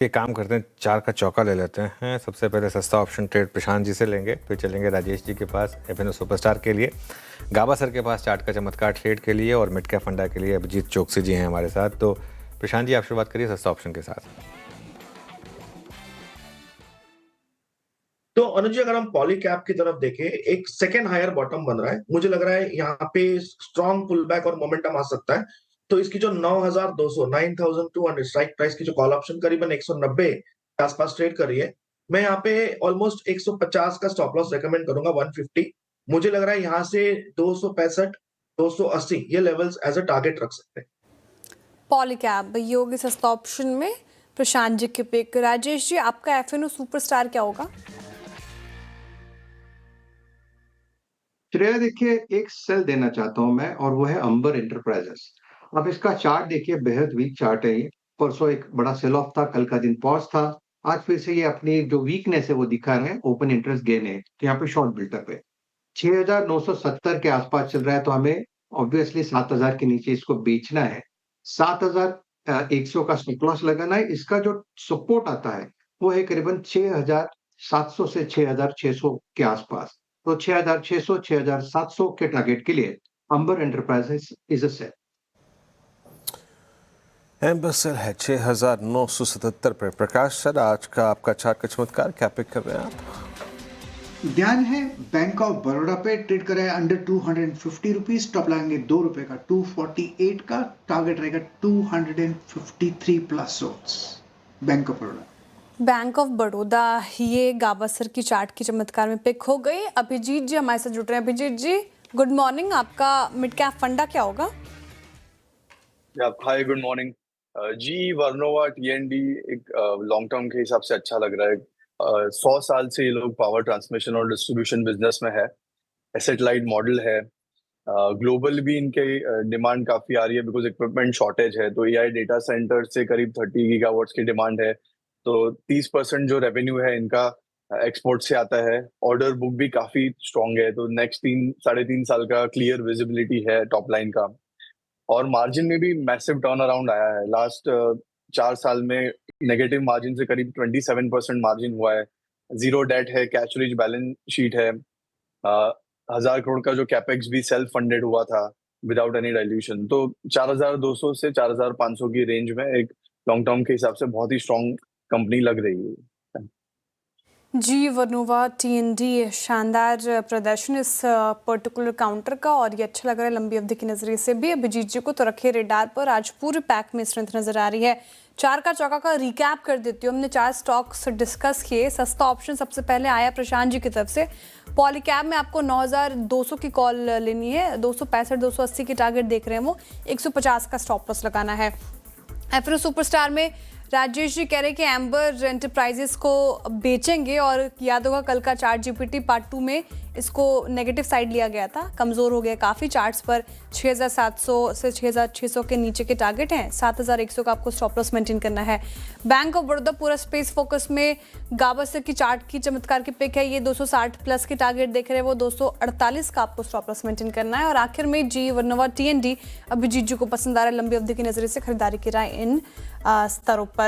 ये काम करते हैं, 4 का चौका ले लेते हैं। सबसे पहले सस्ता ऑप्शन ट्रेड प्रशांत जी से लेंगे, फिर चलेंगे राजेश जी के पास एफएनओ सुपरस्टार के लिए, गाबा सर के पास चार्ट का चमत्कार ट्रेड के लिए, और मिड कैप फंडा के लिए अभिजीत चोकसी जी हैं हमारे साथ। तो प्रशांत जी, आप शुरुआत करिए सस्ता ऑप्शन के साथ। तो अनुज जी, अगर हम पॉली कैप की तरफ देखें, एक सेकेंड हायर बॉटम बन रहा है। मुझे लग रहा है यहाँ पे स्ट्रॉन्ग पुल बैक और मोमेंटम आ सकता है। तो इसकी जो 9,200 9,200 स्ट्राइक प्राइस की जो कॉल ऑप्शन करीबन 190 के आसपास ट्रेड कर रही है, मैं यहाँ पे ऑलमोस्ट 150 का स्टॉप लॉस रेकमेंड करूंगा 150। मुझे लग रहा है यहाँ से 265 280 ये लेवल्स एज अ टारगेट रख सकते हैं। पॉली कैप ये होगी सस्ता ऑप्शन में प्रशांत जी के पिक। राजेश जी, आपका एफएनओ सुपरस्टार क्या होगा? श्रेया, देखिए, एक सेल देना चाहता हूं मैं, और वो है अंबर एंटरप्राइजेस। अब इसका चार्ट देखिए, बेहद वीक चार्ट है ये। परसों एक बड़ा सेल ऑफ था, कल का दिन पॉज था, आज फिर से ये अपनी जो वीकनेस है वो दिखा रहे हैं, ओपन इंटरेस्ट गेन है, तो यहाँ पे शॉर्ट बिल्टअप है। 6,970 के आसपास चल रहा है, तो हमें ऑब्वियसली 7,000 के नीचे इसको बेचना है। 7,100 का स्टॉप लॉस लगाना है। इसका जो सपोर्ट आता है वो है करीबन 6,700 से 6,600 के आसपास। तो 6,600 6,700 के टारगेट के लिए Amber enterprises is a sell. Amber sell है 6,977 पे। प्रकाश सर, आज का आपका चार्ट का चमत्कार क्या पिक कर रहे हैं आप? ध्यान है बैंक ऑफ बड़ौदा पे, ट्रेड कर रहा है अंडर 250 रुपीज, टॉप लगाएंगे 2 रुपए का 248 का, टारगेट रहेगा 253 plus source. Bank of Baroda, bank of Baroda, ये गाबा सर की चार्ट की चमत्कार में पिक हो गई। अभिजीत जी हमारे साथ जुड़ रहे हैं। अभिजीत जी, गुड मॉर्निंग। आपका मिड कैप फंडा क्या होगा? हाय, गुड मॉर्निंग जी। वर्नोवा टीएनडी एक लॉन्ग टर्म के हिसाब से अच्छा लग रहा है। 100 साल से ये लोग पावर ट्रांसमिशन और डिस्ट्रीब्यूशन बिजनेस में है। एसेट लाइट मॉडल है। ग्लोबल भी इनके डिमांड काफी आ रही है बिकॉज इक्विपमेंट शॉर्टेज है। तो एआई डेटा सेंटर से करीब 30 गीगावाट्स की डिमांड है। तो 30% जो रेवेन्यू है इनका एक्सपोर्ट से आता है। ऑर्डर बुक भी काफी स्ट्रांग है। तो नेक्स्ट 3-3.5 साल का क्लियर विजिबिलिटी है टॉप लाइन का। और मार्जिन में भी मैसिव टर्न अराउंड आया है। लास्ट 4 साल में नेगेटिव मार्जिन से करीब 27% मार्जिन हुआ है। जीरो डेट है, कैश रिच बैलेंस शीट है। 1,000 करोड़ का जो कैपेक्स भी सेल्फ फंडेड हुआ था विदाउट एनी डाइल्यूशन। तो 4,200 से 4,500 की रेंज में एक लॉन्ग टर्म के हिसाब से बहुत ही स्ट्रांग कंपनी लग रही है जी। वर्नोवा टीएनडी, शानदार प्रदर्शन इस पर्टिकुलर काउंटर का, और ये अच्छा लग रहा है लंबी अवधि के नजरिए से भी। अभिजीत जी को तो रखे रेडार पर। आज पूरे पैक में स्ट्रेंथ नजर आ रही है। 4 का चौका का रिकैप कर देती हूँ। हमने 4 स्टॉक्स डिस्कस किए। सस्ता ऑप्शन सबसे पहले आया प्रशांत जी की तरफ से। पॉलीकैब में आपको 9,200 की कॉल लेनी है। 265 280 की टारगेट देख रहे हैं वो। 150 का स्टॉप लॉस लगाना है। एफएनओ सुपरस्टार में राजेश जी कह रहे हैं कि एम्बर एंटरप्राइजेस को बेचेंगे, और याद होगा कल का चार्ट जीपीटी पार्ट 2 में इसको नेगेटिव साइड लिया गया था, कमज़ोर हो गया काफ़ी चार्ट्स पर। 6,700 से 6,600 के नीचे के टारगेट हैं। 7,100 का आपको स्टॉप लॉस मेंटेन करना है। बैंक ऑफ बड़ौदा पूरा स्पेस फोकस में गाबा सर की चार्ट की चमत्कार की पिक है। ये 260 प्लस के टारगेट देख रहे हैं वो। 248 का आपको स्टॉप लॉस मेंटेन करना है। और आखिर में जी वर्नोवा टीएनडी, अभिजीत जी को पसंद आ रहा है लंबी अवधि की नजरिए से, खरीदारी की राय इन स्तरों पर।